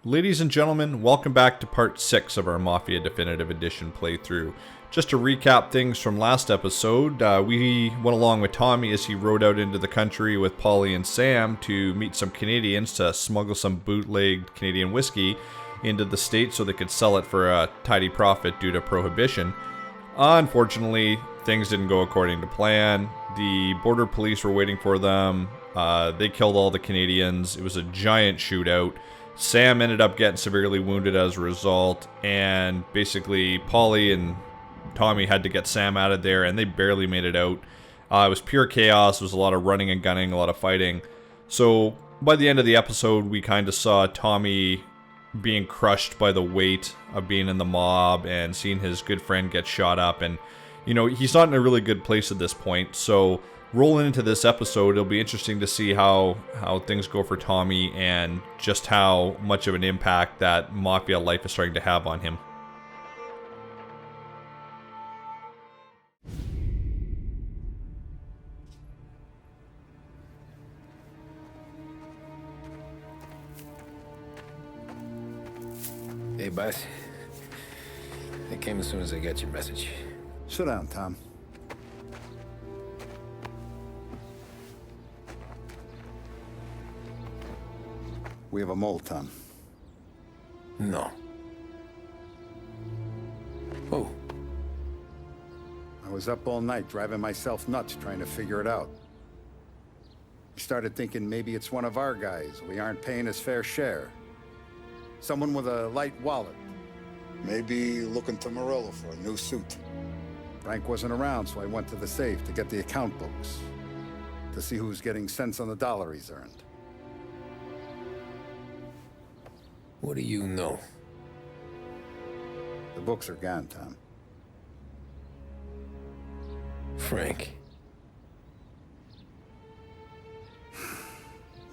Ladies and gentlemen, welcome back to part 6 of our Mafia Definitive Edition playthrough. Just to recap things from last episode, we went along with Tommy as he rode out into the country with Polly and Sam to meet some Canadians to smuggle some bootlegged Canadian whiskey into the States so they could sell it for a tidy profit due to prohibition. Unfortunately, things didn't go according to plan. The border police were waiting for them. They killed all the Canadians. It was a giant shootout. Sam ended up getting severely wounded as a result, and basically Polly and Tommy had to get Sam out of there, and they barely made it out. It was pure chaos. There was a lot of running and gunning, a lot of fighting. So by the end of the episode, we kind of saw Tommy being crushed by the weight of being in the mob and seeing his good friend get shot up, and you know, he's not in a really good place at this point. So rolling into this episode, it'll be interesting to see how things go for Tommy and just how much of an impact that mafia life is starting to have on him. Hey, boss. I came as soon as I got your message. Sit down, Tom. We have a mole, Tom. No. Oh. I was up all night driving myself nuts trying to figure it out. I started thinking maybe it's one of our guys. We aren't paying his fair share. Someone with a light wallet. Maybe looking to Morello for a new suit. Frank wasn't around, so I went to the safe to get the account books. To see who's getting cents on the dollar he's earned. What do you know? The books are gone, Tom. Frank.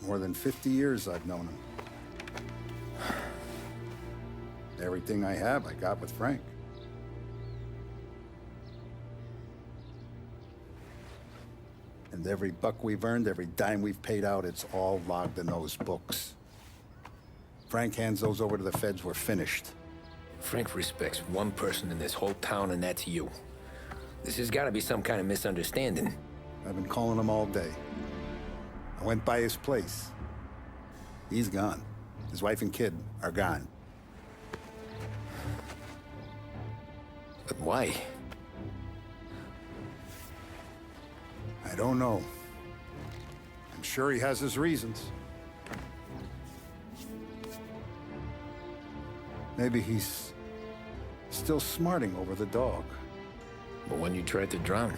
More than 50 years I've known him. Everything I have, I got with Frank. And every buck we've earned, every dime we've paid out, it's all logged in those books. Frank hands those over to the feds, we're finished. Frank respects one person in this whole town, and that's you. This has got to be some kind of misunderstanding. I've been calling him all day. I went by his place. He's gone. His wife and kid are gone. But why? I don't know. I'm sure he has his reasons. Maybe he's still smarting over the dog. The one you tried to drown?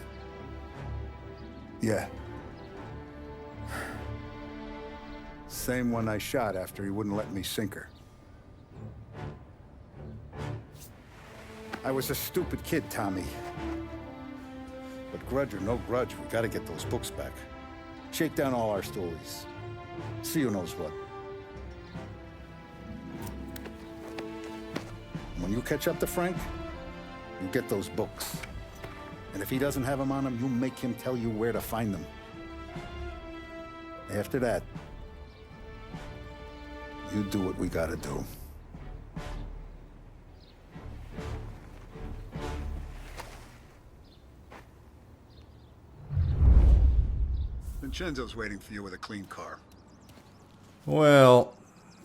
Yeah. Same one I shot after he wouldn't let me sink her. I was a stupid kid, Tommy. But grudge or no grudge, we gotta get those books back. Shake down all our stories. See who knows what. When you catch up to Frank, you get those books. And if he doesn't have them on him, you make him tell you where to find them. After that, you do what we gotta do. Vincenzo's waiting for you with a clean car. Well,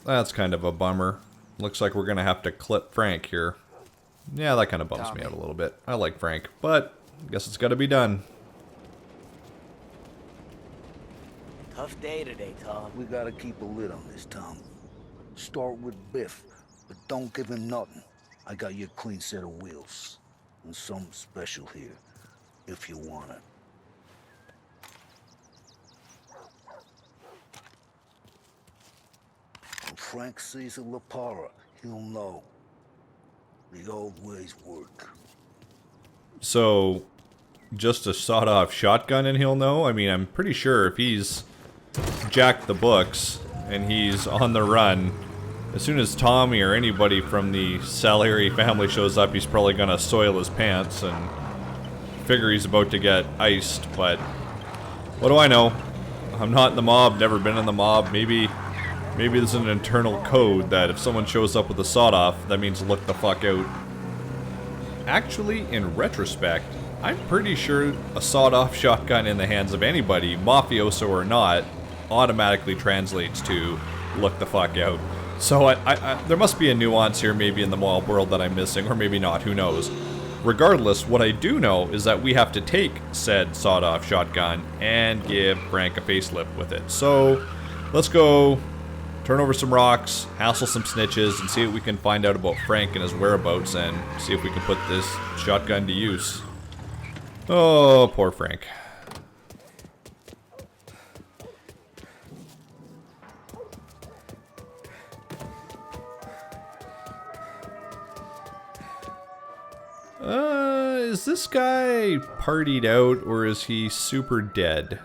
that's kind of a bummer. Looks like we're going to have to clip Frank here. Yeah, that kind of bums me out a little bit. I like Frank, but I guess it's got to be done. Tough day today, Tom. We gotta keep a lid on this, Tom. Start with Biff, but don't give him nothing. I got you a clean set of wheels. And something special here, if you want it. When Frank sees a La Parra, he'll know. The old ways work. So, just a sawed-off shotgun and he'll know? I mean, I'm pretty sure if he's jacked the books and he's on the run, as soon as Tommy or anybody from the Salieri family shows up, he's probably gonna soil his pants and figure he's about to get iced, but what do I know? I'm not in the mob, never been in the mob. Maybe Maybe there's an internal code that if someone shows up with a sawed-off, that means look the fuck out. Actually, in retrospect, I'm pretty sure a sawed-off shotgun in the hands of anybody, mafioso or not, automatically translates to look the fuck out. So there must be a nuance here maybe in the mob world that I'm missing, or maybe not, who knows. Regardless, what I do know is that we have to take said sawed-off shotgun and give Frank a facelift with it. So, let's go turn over some rocks, hassle some snitches, and see what we can find out about Frank and his whereabouts, and see if we can put this shotgun to use. Oh, poor Frank. Is this guy partied out, or is he super dead?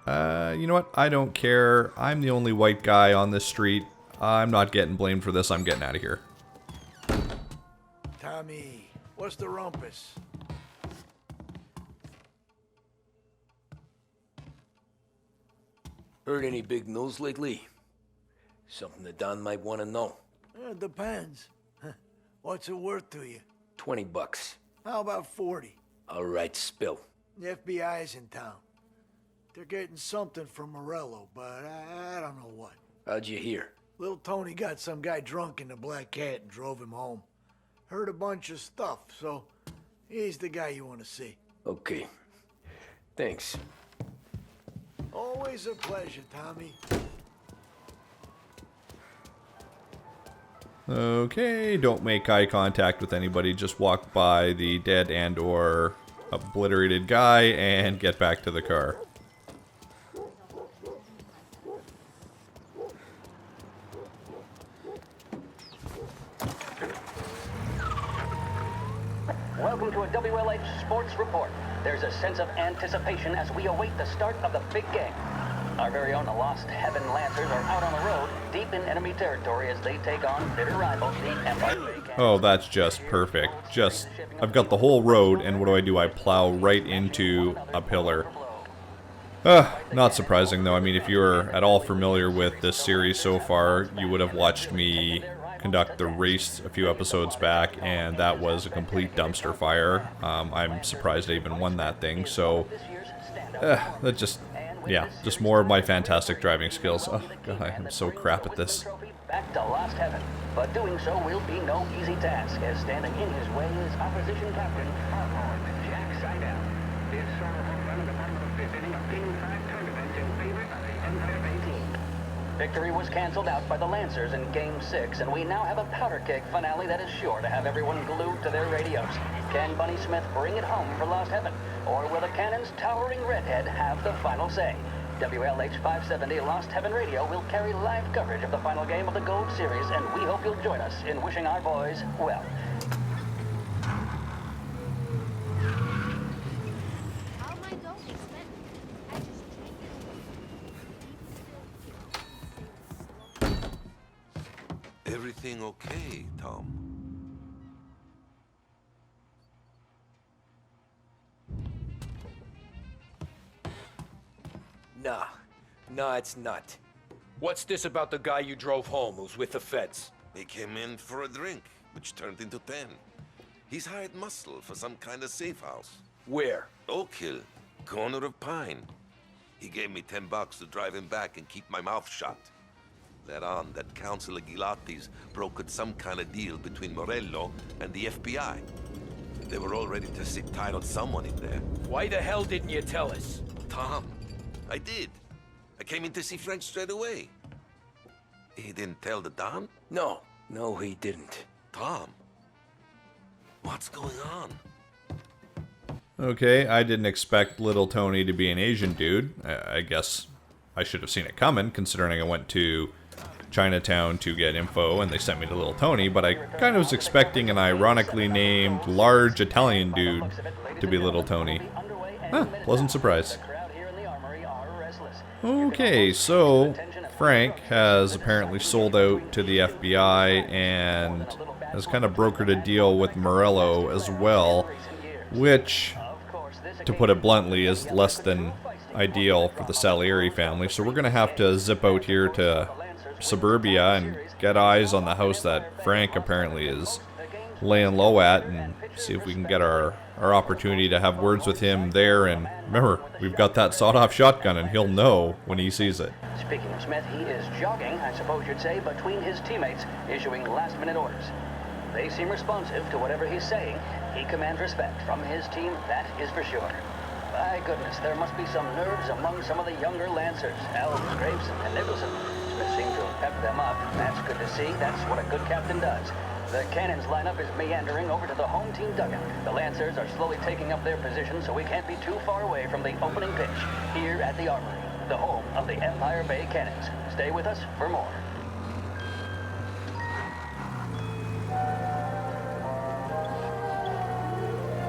You know what? I don't care. I'm the only white guy on this street. I'm not getting blamed for this. I'm getting out of here. Tommy, what's the rumpus? Heard any big news lately? Something that Don might want to know. It depends. What's it worth to you? $20. How about 40? All right, spill. The FBI's in town. They're getting something from Morello, but I don't know what. How'd you hear? Little Tony got some guy drunk in the Black Cat and drove him home. Heard a bunch of stuff, so he's the guy you want to see. Okay. Thanks. Always a pleasure, Tommy. Okay, don't make eye contact with anybody. Just walk by the dead and or obliterated guy and get back to the car. Welcome to a WLH Sports Report. There's a sense of anticipation as we await the start of the big game. Our very own Lost Heaven Lancers are out on the road, deep in enemy territory as they take on bitter rivals, the Empire Bay. Oh, that's just perfect. I've got the whole road, and what do? I plow right into a pillar. Not surprising, though. I mean, if you're at all familiar with this series so far, you would have watched me conduct the race a few episodes back, and that was a complete dumpster fire. I'm surprised I even won that thing, so that just more of my fantastic driving skills. Oh god, I'm so crap at this. Back to Lost Heaven, but doing so will be no easy task, as standing in his way is opposition captain Jack Seidel. This summer home run in the bottom of the fifth inning of Game 5 tournament in favor of the Empire Bay team. Victory was canceled out by the Lancers in Game 6, and we now have a powder keg finale that is sure to have everyone glued to their radios. Can Bunny Smith bring it home for Lost Heaven, or will the Cannon's towering redhead have the final say? WLH 570 Lost Heaven Radio will carry live coverage of the final game of the Gold Series, and we hope you'll join us in wishing our boys well. How am I going? I just Everything okay, Tom? Nah, it's not. What's this about the guy you drove home who's with the feds? He came in for a drink, which turned into 10. He's hired muscle for some kind of safe house. Where? Oak Hill, corner of Pine. He gave me $10 to drive him back and keep my mouth shut. Let on that Councilor Gilatti's brokered some kind of deal between Morello and the FBI. They were all ready to sit tight on someone in there. Why the hell didn't you tell us? Tom, I did. I came in to see French straight away. He didn't tell the Don? No, he didn't. Tom, what's going on? Okay, I didn't expect Little Tony to be an Asian dude. I guess I should have seen it coming, considering I went to Chinatown to get info and they sent me to Little Tony, but I kind of was expecting an ironically named large Italian dude to be Little Tony. Pleasant surprise. Okay, so Frank has apparently sold out to the FBI and has kind of brokered a deal with Morello as well, which, to put it bluntly, is less than ideal for the Salieri family. So we're going to have to zip out here to suburbia and get eyes on the house that Frank apparently is laying low at, and see if we can get our opportunity to have words with him there. And remember, we've got that sawed-off shotgun, and he'll know when he sees it. Speaking of Smith, he is jogging, I suppose you'd say, between his teammates, issuing last-minute orders. They seem responsive to whatever he's saying. He commands respect from his team, that is for sure. My goodness, there must be some nerves among some of the younger Lancers. Elves, Graves, and Nicholson. Smith seems to have pepped them up. That's good to see. That's what a good captain does. The cannons lineup is meandering over to the home team dugout. The Lancers are slowly taking up their position, so we can't be too far away from the opening pitch here at the Armory, the home of the Empire Bay Cannons. Stay with us for more.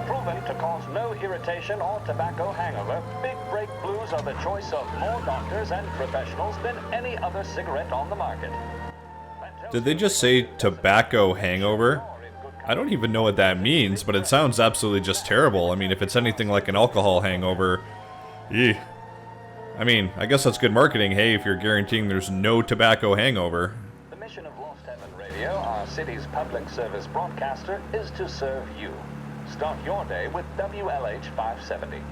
Proven to cause no irritation or tobacco hangover, Big Break Blues are the choice of more doctors and professionals than any other cigarette on the market. Did they just say tobacco hangover? I don't even know what that means, but it sounds absolutely just terrible. I mean, if it's anything like an alcohol hangover, eeh. I mean, I guess that's good marketing, hey, if you're guaranteeing there's no tobacco hangover. The mission of Lost Heaven Radio, our city's public service broadcaster, is to serve you. Start your day with WLH 570.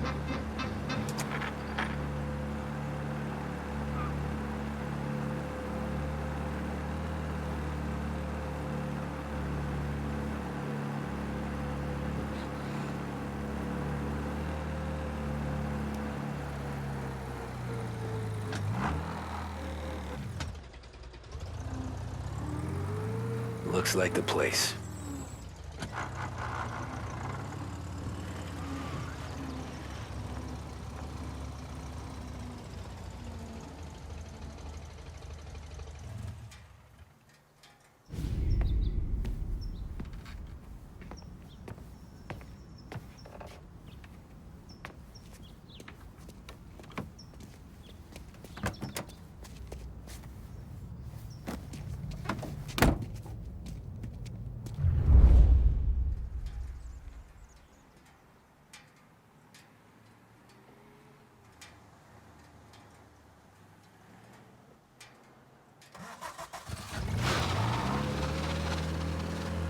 Looks like the place.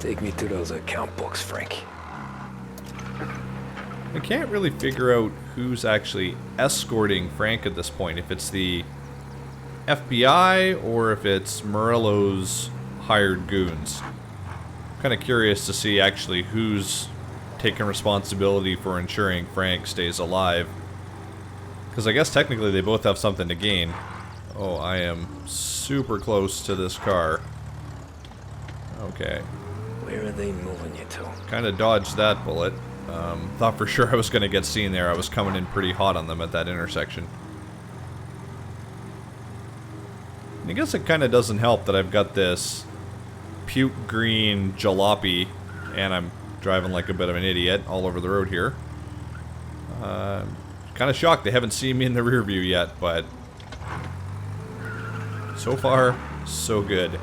Take me to those account books, Frank. I can't really figure out who's actually escorting Frank at this point. If it's the FBI or if it's Morello's hired goons. I'm kind of curious to see actually who's taking responsibility for ensuring Frank stays alive. Because I guess technically they both have something to gain. Oh, I am super close to this car. Okay. Where are they moving you to? Kind of dodged that bullet. Thought for sure I was going to get seen there. I was coming in pretty hot on them at that intersection. And I guess it kind of doesn't help that I've got this puke green jalopy and I'm driving like a bit of an idiot all over the road here. Kind of shocked they haven't seen me in the rear view yet, but so far, so good.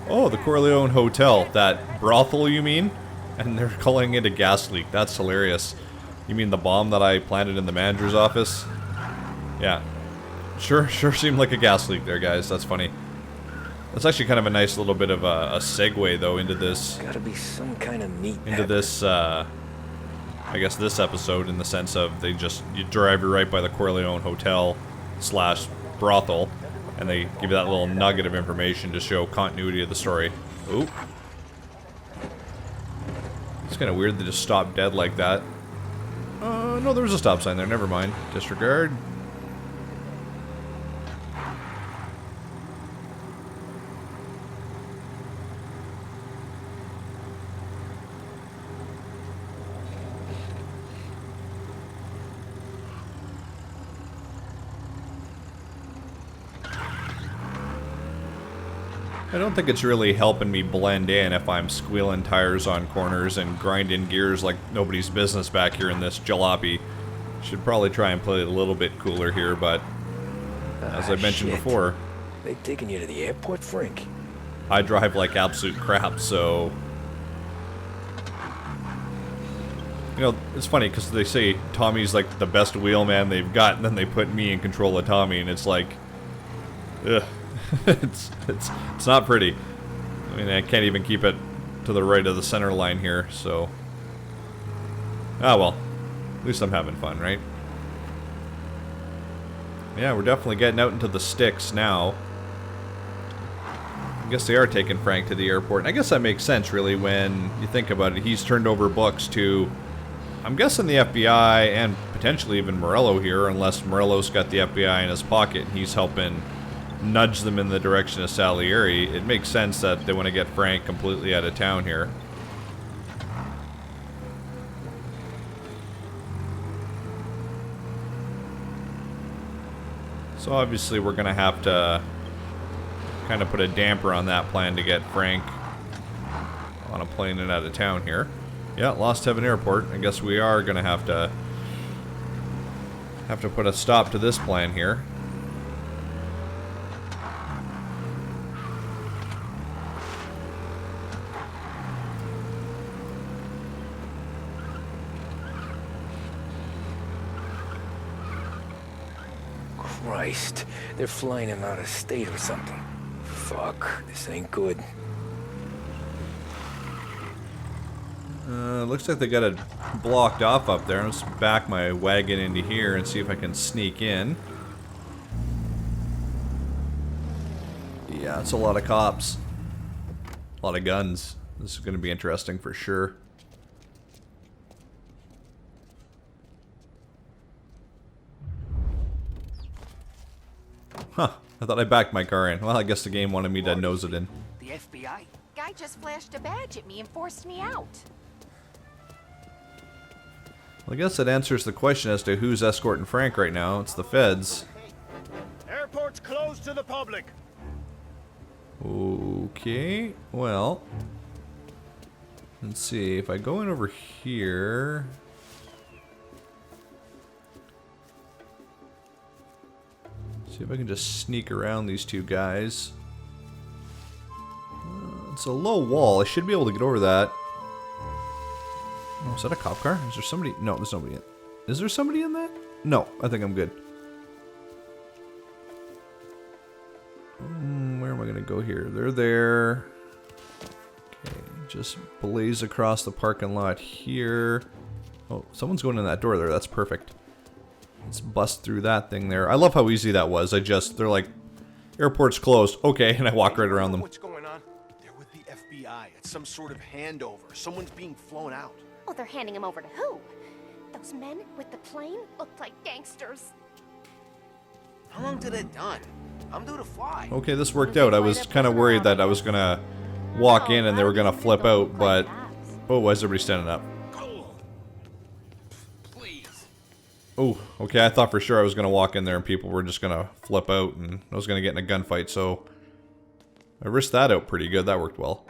Oh, the Corleone Hotel. That brothel, you mean? And they're calling it a gas leak. That's hilarious. You mean the bomb that I planted in the manager's office? Yeah. Sure seemed like a gas leak there, guys. That's funny. That's actually kind of a nice little bit of a segue, though, into this... Gotta be some kind of meat into this, I guess this episode, in the sense of you drive right by the Corleone Hotel / brothel. And they give you that little nugget of information to show continuity of the story. Ooh. It's kind of weird they just stopped dead like that. No, there was a stop sign there. Never mind. Disregard. I don't think it's really helping me blend in if I'm squealing tires on corners and grinding gears like nobody's business back here in this jalopy. Should probably try and play it a little bit cooler here, but as I mentioned before, they taking you to the airport, Frank? I drive like absolute crap, so You know, it's funny because they say Tommy's like the best wheelman they've got, and then they put me in control of Tommy, and it's like, ugh, it's not pretty. I mean, I can't even keep it to the right of the center line here, so. Ah, well, at least I'm having fun, right? Yeah, we're definitely getting out into the sticks now. I guess they are taking Frank to the airport, and I guess that makes sense, really, when you think about it. He's turned over books to, I'm guessing, the FBI and potentially even Morello here, unless Morello's got the FBI in his pocket and he's helping nudge them in the direction of Salieri. It makes sense that they want to get Frank completely out of town here. So obviously we're going to have to kind of put a damper on that plan to get Frank on a plane and out of town here. Yeah, Lost Heaven Airport. I guess we are going to have to put a stop to this plan here. Christ, they're flying him out of state or something. Fuck, this ain't good. Looks like they got it blocked off up there. Let's back my wagon into here and see if I can sneak in. Yeah, it's a lot of cops. A lot of guns. This is going to be interesting for sure. Huh. I thought I backed my car in. Well, I guess the game wanted me to nose it in. The FBI? Guy just flashed a badge at me and forced me out. Well, I guess that answers the question as to who's escorting Frank right now. It's the feds. Airport's closed to the public. Okay, well, let's see. If I go in over here, see if I can just sneak around these two guys. It's a low wall. I should be able to get over that. Oh, is that a cop car? Is there somebody? No, there's nobody in. Is there somebody in that? No, I think I'm good. Where am I going to go here? They're there. Okay, just blaze across the parking lot here. Oh, someone's going in that door there. That's perfect. Let's bust through that thing there. I love how easy that was. They're like, airport's closed. Okay, and I walk right around them. What's going on? They're with the FBI. It's some sort of handover. Someone's being flown out. Oh, they're handing him over to who? Those men with the plane looked like gangsters. How long till they're done? I'm due to fly. Okay, this worked out. I was kind of worried that I was going to walk in and they were going to flip out, but... Oh, why is everybody standing up? Please. Oh, okay, I thought for sure I was going to walk in there and people were just going to flip out and I was going to get in a gunfight, so... I risked that out pretty good. That worked well.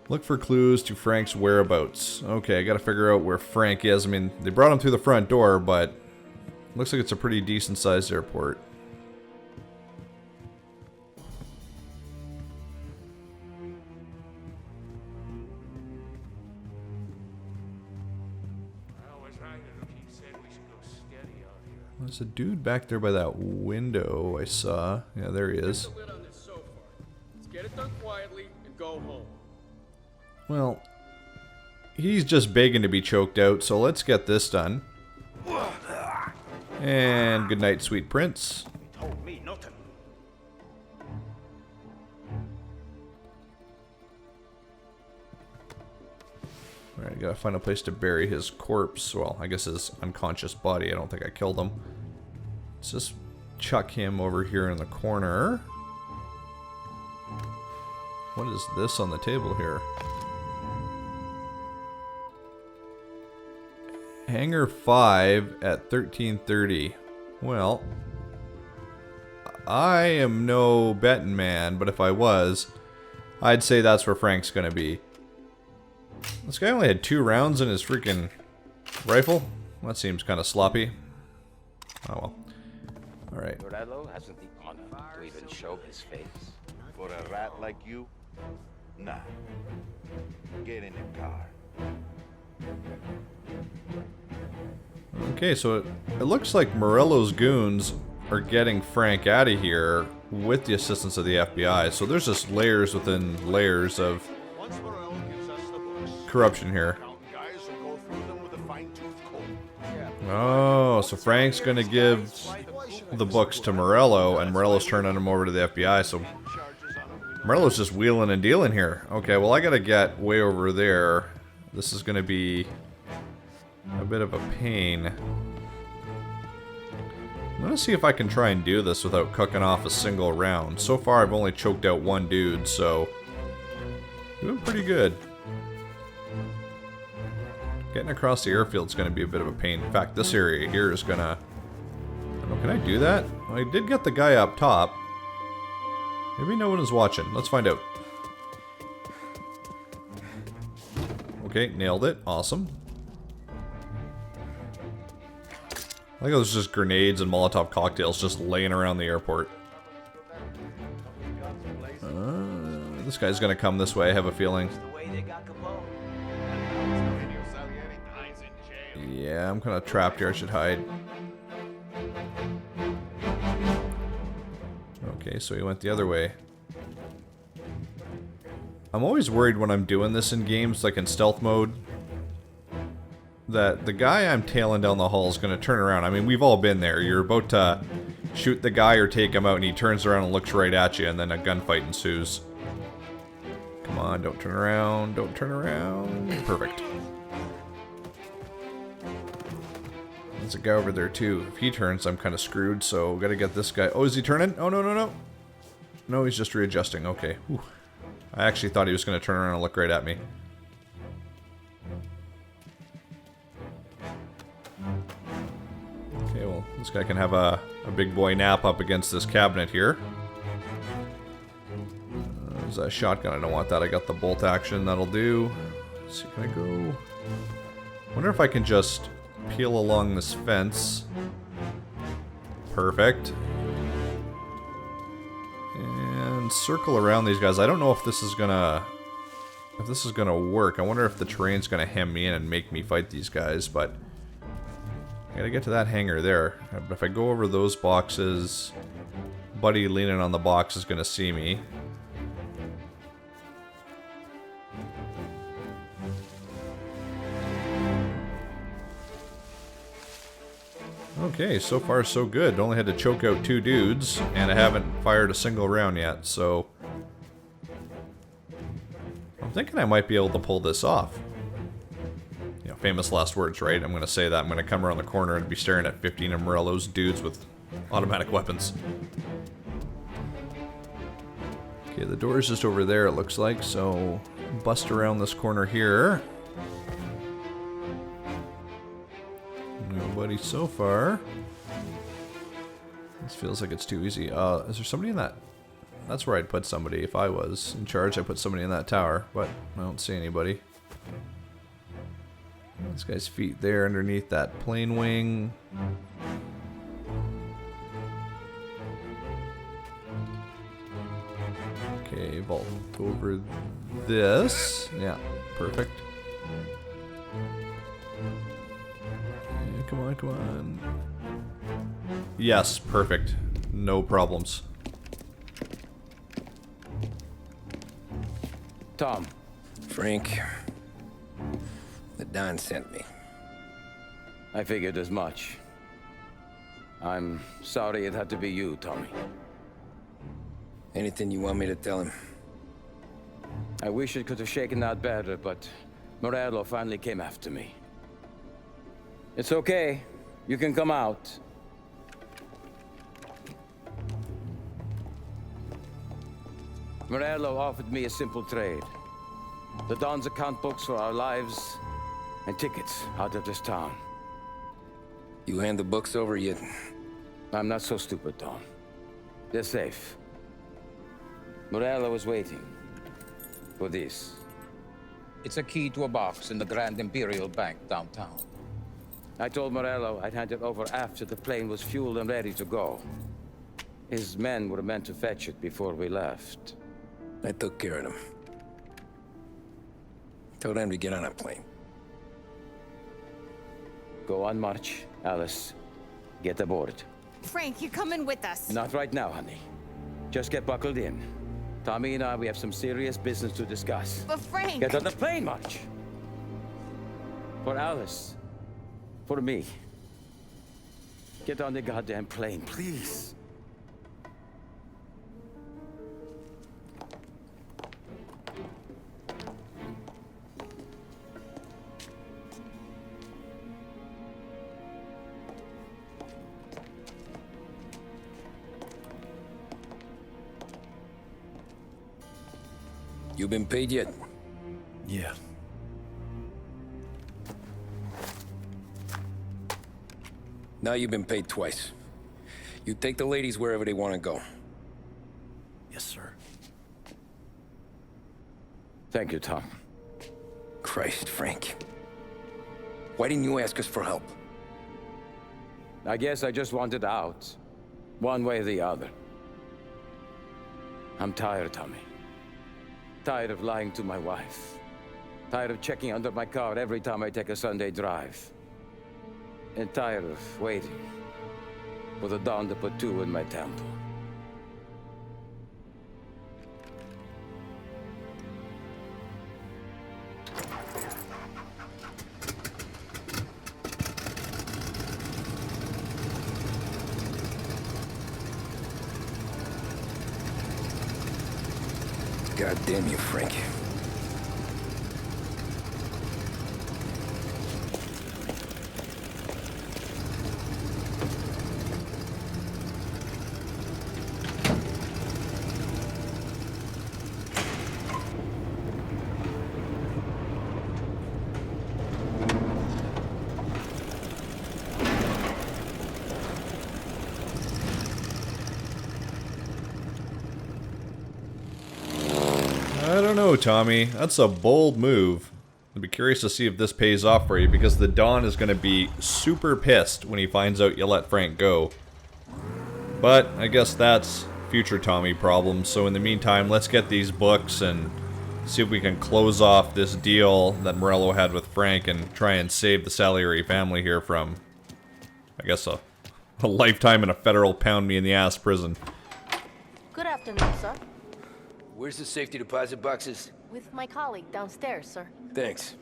Look for clues to Frank's whereabouts. Okay, I gotta figure out where Frank is. I mean, they brought him through the front door, but... Looks like it's a pretty decent-sized airport. There's a dude back there by that window I saw. Yeah, there he is. Let's get it done quietly and go home. Well, he's just begging to be choked out, so let's get this done. And good night, sweet prince. He told me nothing. Alright, I gotta find a place to bury his corpse. Well, I guess his unconscious body. I don't think I killed him. Let's just chuck him over here in the corner. What is this on the table here? Hangar 5 at 1330. Well, I am no betting man, but if I was, I'd say that's where Frank's gonna be. This guy only had 2 rounds in his freaking rifle. That seems kind of sloppy. Oh well. Alright. Morello hasn't the honor to even show his face. For a rat like you? Nah. Get in the car. Okay, so it looks like Morello's goons are getting Frank out of here with the assistance of the FBI. So there's just layers within layers of corruption here. Oh, so Frank's gonna give the books to Morello, and Morello's turning them over to the FBI. So Morello's just wheeling and dealing here. Okay, well I gotta get way over there. This is gonna be a bit of a pain. I'm gonna see if I can try and do this without cooking off a single round. So far I've only choked out one dude, so doing pretty good. Getting across the airfield's gonna be a bit of a pain. In fact, this area here is gonna... I don't know, can I do that? Well, I did get the guy up top. Maybe no one is watching. Let's find out. Okay, nailed it. Awesome. I think there's just grenades and Molotov cocktails just laying around the airport. This guy's gonna come this way, I have a feeling. Yeah, I'm kind of trapped here. I should hide. Okay, so he went the other way. I'm always worried when I'm doing this in games, like in stealth mode, that the guy I'm tailing down the hall is going to turn around. I mean, we've all been there. You're about to shoot the guy or take him out, and he turns around and looks right at you, and then a gunfight ensues. Come on, don't turn around. Don't turn around. Perfect. There's a guy over there, too. If he turns, I'm kind of screwed, so gotta get this guy. Oh, is he turning? Oh, no, no, no. No, he's just readjusting. Okay. Whew. I actually thought he was going to turn around and look right at me. Okay, well, this guy can have a big boy nap up against this cabinet here. There's a shotgun. I don't want that. I got the bolt action. That'll do. Let's see, can I go? Wonder if I can just peel along this fence. Perfect. And circle around these guys. I don't know if this is gonna work. I wonder if the terrain's gonna hem me in and make me fight these guys, but I gotta get to that hangar there. But if I go over those boxes, buddy leaning on the box is gonna see me. Okay, so far so good. Only had to choke out 2 dudes, and I haven't fired a single round yet, so I'm thinking I might be able to pull this off. You know, famous last words, right? I'm gonna say that. I'm gonna come around the corner and be staring at 15 of Morello's dudes with automatic weapons. Okay, the door is just over there, it looks like, so bust around this corner here. Nobody so far. This feels like it's too easy. Is there somebody in that? That's where I'd put somebody if I was in charge. I'd put somebody in that tower, but I don't see anybody. This guy's feet there underneath that plane wing. Okay, vault over this. Yeah, perfect. Come on, come on. Yes, perfect. No problems. Tom. Frank. The Don sent me. I figured as much. I'm sorry it had to be you, Tommy. Anything you want me to tell him? I wish it could have shaken out better, but Morello finally came after me. It's okay. You can come out. Morello offered me a simple trade. The Don's account books for our lives and tickets out of this town. You hand the books over yet? I'm not so stupid, Don. They're safe. Morello is waiting for this. It's a key to a box in the Grand Imperial Bank downtown. I told Morello I'd hand it over after the plane was fueled and ready to go. His men were meant to fetch it before we left. I took care of them. Told them to get on a plane. Go on, March. Alice, get aboard. Frank, you're coming with us. Not right now, honey. Just get buckled in. Tommy and I, we have some serious business to discuss. But Frank... Get on the plane, March. For Alice. For me. Get on the goddamn plane, please. You been paid yet? Yeah. Now you've been paid twice. You take the ladies wherever they want to go. Yes, sir. Thank you, Tom. Christ, Frank. Why didn't you ask us for help? I guess I just wanted out. One way or the other. I'm tired, Tommy. Tired of lying to my wife. Tired of checking under my car every time I take a Sunday drive. And tired of waiting for the dawn to put two in my temple. God damn you, Frank. I don't know, Tommy. That's a bold move. I'd be curious to see if this pays off for you, because the Don is going to be super pissed when he finds out you let Frank go. But I guess that's future Tommy problems. So in the meantime, let's get these books and see if we can close off this deal that Morello had with Frank and try and save the Salieri family here from, I guess, a lifetime in a federal pound-me-in-the-ass prison. Good afternoon, sir. Where's the safety deposit boxes? With my colleague downstairs, sir. Thanks.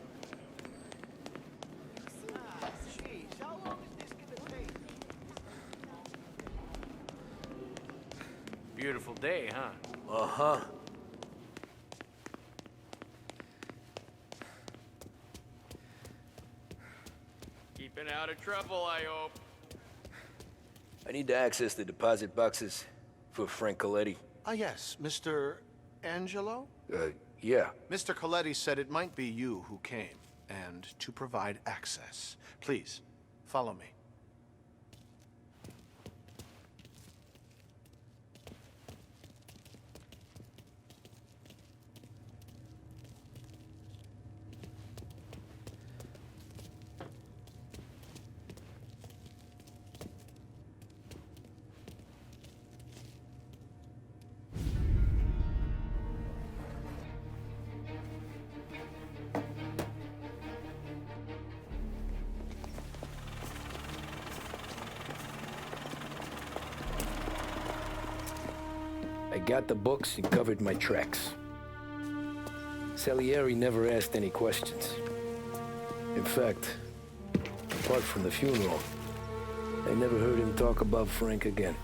Beautiful day, huh? Uh-huh. Keeping out of trouble, I hope. I need to access the deposit boxes for Frank Coletti. Ah, yes, Mr. Angelo? Yeah. Mr. Coletti said it might be you who came, and to provide access. Please, follow me. I got the books and covered my tracks. Salieri never asked any questions. In fact, apart from the funeral, I never heard him talk about Frank again.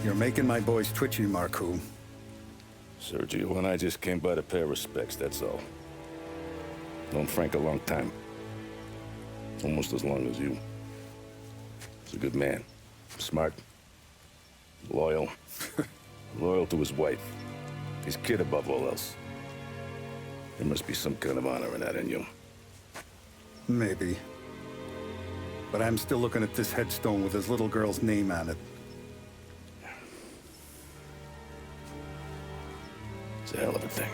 You're making my boys twitchy, Marku. Sergio and I just came by to pay respects, that's all. Known Frank a long time. Almost as long as you. He's a good man. Smart. Loyal. Loyal to his wife. His kid above all else. There must be some kind of honor in that in you. Maybe. But I'm still looking at this headstone with his little girl's name on it. It's a hell of a thing.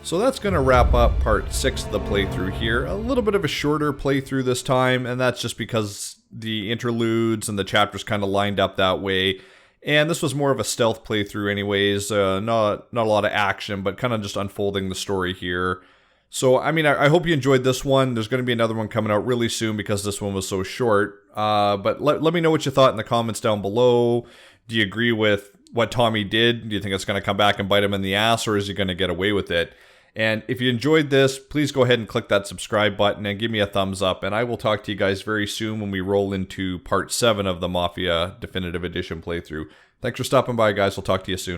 So that's going to wrap up part 6 of the playthrough here. A little bit of a shorter playthrough this time, and that's just because the interludes and the chapters kind of lined up that way. And this was more of a stealth playthrough anyways, not a lot of action, but kind of just unfolding the story here. So, I mean, I hope you enjoyed this one. There's going to be another one coming out really soon because this one was so short. But let me know what you thought in the comments down below. Do you agree with what Tommy did? Do you think it's going to come back and bite him in the ass, or is he going to get away with it? And if you enjoyed this, please go ahead and click that subscribe button and give me a thumbs up. And I will talk to you guys very soon when we roll into part 7 of the Mafia Definitive Edition playthrough. Thanks for stopping by, guys. We'll talk to you soon.